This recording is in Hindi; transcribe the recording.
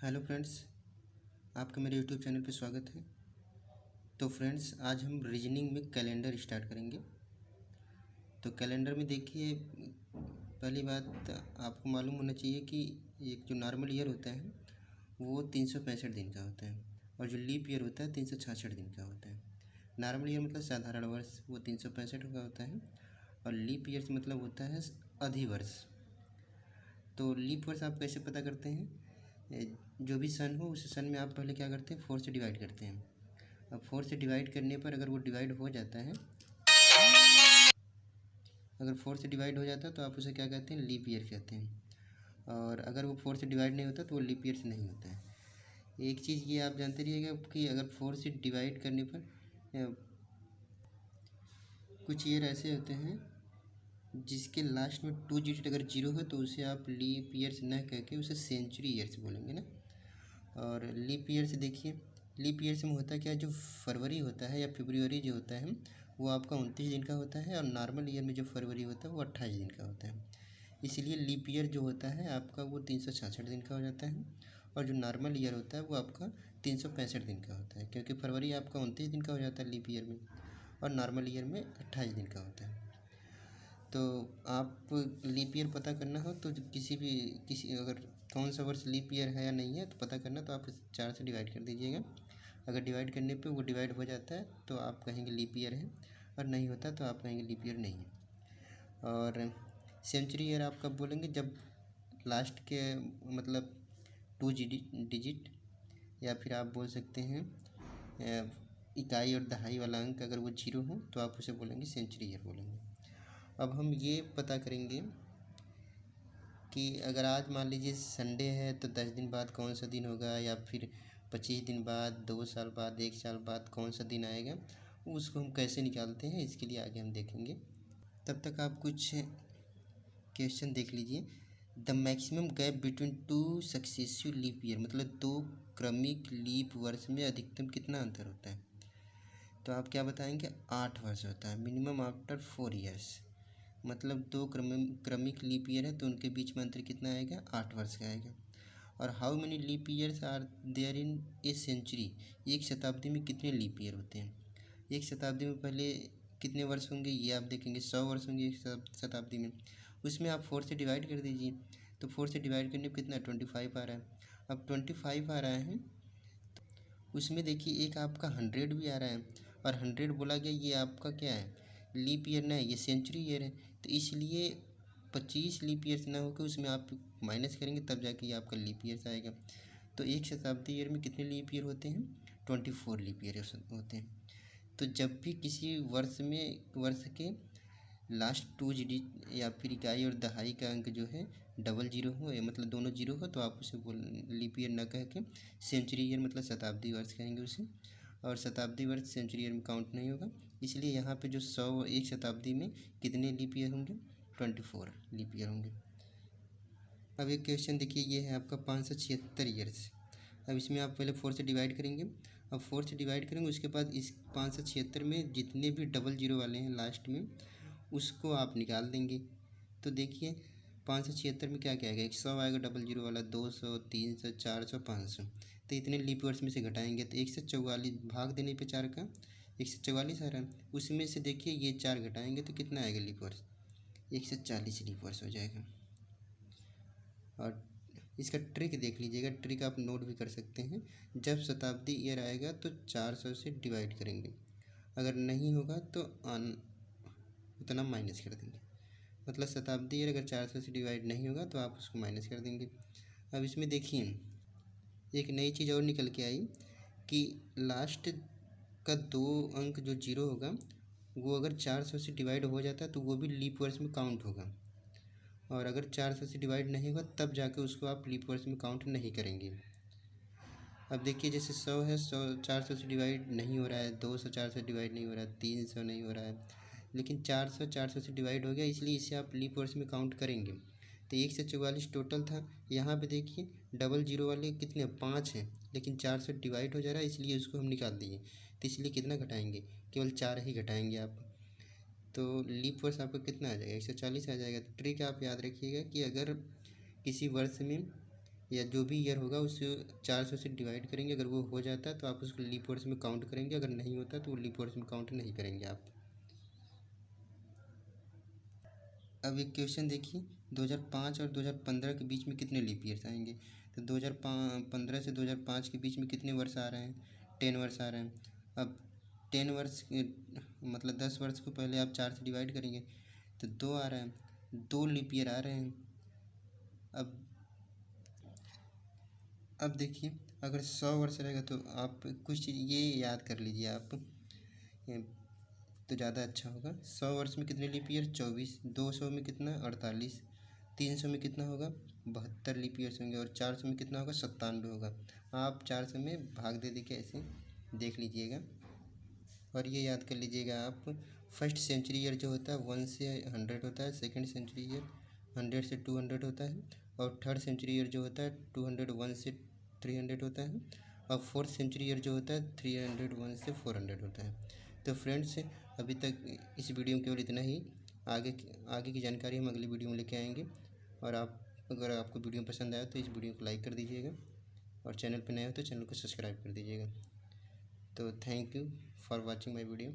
हेलो फ्रेंड्स, आपका मेरे यूट्यूब चैनल पे स्वागत है। तो फ्रेंड्स, आज हम रीजनिंग में कैलेंडर स्टार्ट करेंगे। तो कैलेंडर में देखिए, पहली बात आपको मालूम होना चाहिए कि एक जो नॉर्मल ईयर होता है वो 365 दिन का होता है, और जो लीप ईयर होता है 366 दिन का होता है। नॉर्मल ईयर मतलब साधारण वर्ष, वो 365 का होता है, और लीप ईयर से मतलब होता है अधिवर्ष। तो लीप वर्ष आप कैसे पता करते हैं? जो भी सन हो उस सन में आप पहले क्या करते हैं, 4 से डिवाइड करते हैं। अब 4 से डिवाइड करने पर अगर वो डिवाइड हो जाता है, अगर 4 से डिवाइड हो जाता है तो आप उसे क्या कहते हैं, लीप ईयर कहते हैं। और अगर वो 4 से डिवाइड नहीं होता तो वो लीप ईयर से नहीं होता है। एक चीज़ ये आप जानते रहिएगा कि अगर 4 से डिवाइड करने पर कुछ ईयर ऐसे होते हैं जिसके लास्ट में 2 डिजिट अगर जीरो है तो उसे आप लीप ईयर से न कह के उसे सेंचुरी ईयर से बोलेंगे ना। और लीप ईयर से देखिए, लीप ईयर से होता क्या, जो फरवरी होता है या फरवरी जो होता है वो आपका 29 दिन का होता है, और नॉर्मल ईयर में जो फरवरी होता है वो 28 दिन का होता है। इसलिए लीप ईयर जो होता है आपका वो 366 दिन का हो जाता है, और जो नॉर्मल ईयर होता है वो आपका 365 दिन का होता है, क्योंकि फरवरी आपका 29 दिन का हो जाता है लीप ईयर में, और नॉर्मल ईयर में 28 दिन का होता है। तो आप लीप ईयर पता करना हो तो किसी अगर कौन सा वर्ष लीप ईयर है या नहीं है तो पता करना, तो आप 4 से डिवाइड कर दीजिएगा। अगर डिवाइड करने पे वो डिवाइड हो जाता है तो आप कहेंगे लीप ईयर है, और नहीं होता तो आप कहेंगे लीप ईयर नहीं है। और सेंचुरी ईयर आप कब बोलेंगे, जब लास्ट के मतलब 2 डिजिट, या फिर आप बोल सकते हैं इकाई और दहाई वाला अंक अगर वो जीरो हो तो आप उसे बोलेंगे सेंचुरी ईयर बोलेंगे। अब हम ये पता करेंगे कि अगर आज मान लीजिए संडे है तो 10 दिन बाद कौन सा दिन होगा, या फिर 25 दिन बाद, 2 साल बाद, 1 साल बाद कौन सा दिन आएगा, उसको हम कैसे निकालते हैं इसके लिए आगे हम देखेंगे। तब तक आप कुछ क्वेश्चन देख लीजिए। The maximum gap between 2 successive leap year, मतलब 2 क्रमिक लीप वर्ष में अधिकतम कितना अंतर होता है? तो आप क्या बताएंगे, 8 वर्ष होता है, मिनिमम आफ्टर 4 ईयर्स। मतलब 2 क्रमिक लीप ईयर है तो उनके बीच में अंतर कितना आएगा, 8 वर्ष का आएगा। और how many leap years are there in a century, एक शताब्दी में कितने लीप ईयर होते हैं? एक शताब्दी में पहले कितने वर्ष होंगे ये आप देखेंगे, 100 वर्ष होंगे एक शताब्दी में। उसमें आप 4 से डिवाइड कर दीजिए, तो 4 से डिवाइड करने पर कितना, 25 आ रहा है। अब 25 आ रहा है, उसमें देखिए एक आपका 100 भी आ रहा है, और 100 बोला गया ये आपका क्या है, लीप ईयर ना है, ये सेंचुरी ईयर है। तो इसलिए 25 लीप ईयर्स ना होकर उसमें आप माइनस करेंगे तब जाके ये आपका लीप ईयर्स आएगा। तो एक शताब्दी ईयर में कितने लीप ईयर होते हैं, 24 लीप ईयर होते हैं। तो जब भी किसी वर्ष के लास्ट 2 डिजिट या फिर इकाई और दहाई का अंक जो है डबल जीरो हो, या मतलब दोनों जीरो हो, तो आप उसे लीप ईयर न कह के सेंचुरी ईयर मतलब शताब्दी वर्ष कहेंगे उसे। और शताब्दी वर्ष सेंचुरी ईयर में काउंट नहीं होगा, इसलिए यहाँ पे जो 100 एक शताब्दी में कितने लीप ईयर होंगे, 24 लीप ईयर होंगे। अब एक क्वेश्चन देखिए, ये है आपका 576 ईयर्स। अब इसमें आप पहले 4 से डिवाइड करेंगे। अब 4 से डिवाइड करेंगे, उसके बाद इस 576 में जितने भी डबल जीरो वाले हैं लास्ट में उसको आप निकाल देंगे। तो देखिए 576 में क्या क्या आएगा, 100 आएगा डबल जीरो वाला, 200, 300, 400, 500। तो इतने लीप वर्ष में से घटाएंगे तो 144 भाग देने पे 4 का 144 आ रहा है। उसमें से देखिए ये 4 घटाएंगे तो कितना आएगा लीप वर्ष, 140 लीप वर्ष हो जाएगा। और इसका ट्रिक देख लीजिएगा, ट्रिक आप नोट भी कर सकते हैं। जब शताब्दी ईयर आएगा तो 400 से डिवाइड करेंगे, अगर नहीं होगा तो उतना माइनस कर देंगे। मतलब शताब्दी ईयर अगर 400 से डिवाइड नहीं होगा तो आप उसको माइनस कर देंगे। अब इसमें देखिए एक नई चीज़ और निकल के आई कि लास्ट का 2 अंक जो जीरो होगा वो अगर 400 से डिवाइड हो जाता है तो वो भी लीप वर्ष में काउंट होगा, और अगर 400 से डिवाइड नहीं होगा तब जाके उसको आप लीप वर्ष में काउंट नहीं करेंगे। अब देखिए जैसे 100 है, 100 400 से डिवाइड नहीं हो रहा है, 200 400 से डिवाइड नहीं हो रहा है, 300 नहीं हो रहा है, लेकिन 400 से डिवाइड हो गया, इसलिए इसे आप लीप वर्ष में काउंट करेंगे। तो 144 टोटल था। यहाँ पे देखिए डबल जीरो वाले कितने, 5 हैं, लेकिन 4 से डिवाइड हो जा रहा है इसलिए उसको हम निकाल दिए। तो इसलिए कितना घटाएंगे, केवल 4 ही घटाएंगे आप। तो लीप वर्ष आपका कितना आ जाएगा, 140 आ जाएगा। तो ट्रिक आप याद रखिएगा कि अगर किसी वर्ष में या जो भी ईयर होगा उसे 400 से डिवाइड करेंगे। अगर वो हो जाता है तो आप उसको लीप ईयर्स में काउंट करेंगे, अगर नहीं होता तो वो लीप ईयर्स में काउंट नहीं करेंगे आप। अब एक क्वेश्चन देखिए, 2005 और 2015 के बीच में कितने लीप ईयर्स आएंगे। तो 2015 से 2005 के बीच में कितने वर्ष आ रहे हैं, 10 वर्ष आ रहे हैं। अब 10 वर्ष मतलब 10 वर्ष को पहले आप 4 से डिवाइड करेंगे तो 2 आ रहे हैं, 2 लीप ईयर आ रहे हैं। अब देखिए, अगर 100 वर्ष रहेगा तो आप कुछ चीज़ ये याद कर लीजिए आप, तो ज़्यादा अच्छा होगा। 100 वर्ष में कितने लीप ईयर, 24। 200 में कितना, 48। 300 में कितना होगा, 72 लीप ईयर्स होंगे। और 400 में कितना होगा, 97 होगा। आप 400 में भाग दे के ऐसे देख लीजिएगा और ये याद कर लीजिएगा आप। फर्स्ट सेंचुरी ईयर जो होता है 1 से 100 होता है, सेकेंड सेंचुरी ईयर 100 से 200 होता है, और थर्ड सेंचुरी ईयर जो होता है 201 से 300 होता है, और फोर्थ सेंचुरी ईयर जो होता है 301 से 400 होता है। तो फ्रेंड्स, अभी तक इस वीडियो में केवल इतना ही। आगे की जानकारी हम अगली वीडियो में लेके आएंगे। और अगर आपको वीडियो पसंद आया तो इस वीडियो को लाइक कर दीजिएगा, और चैनल पर नए हो तो चैनल को सब्सक्राइब कर दीजिएगा। तो thank you for watching my video.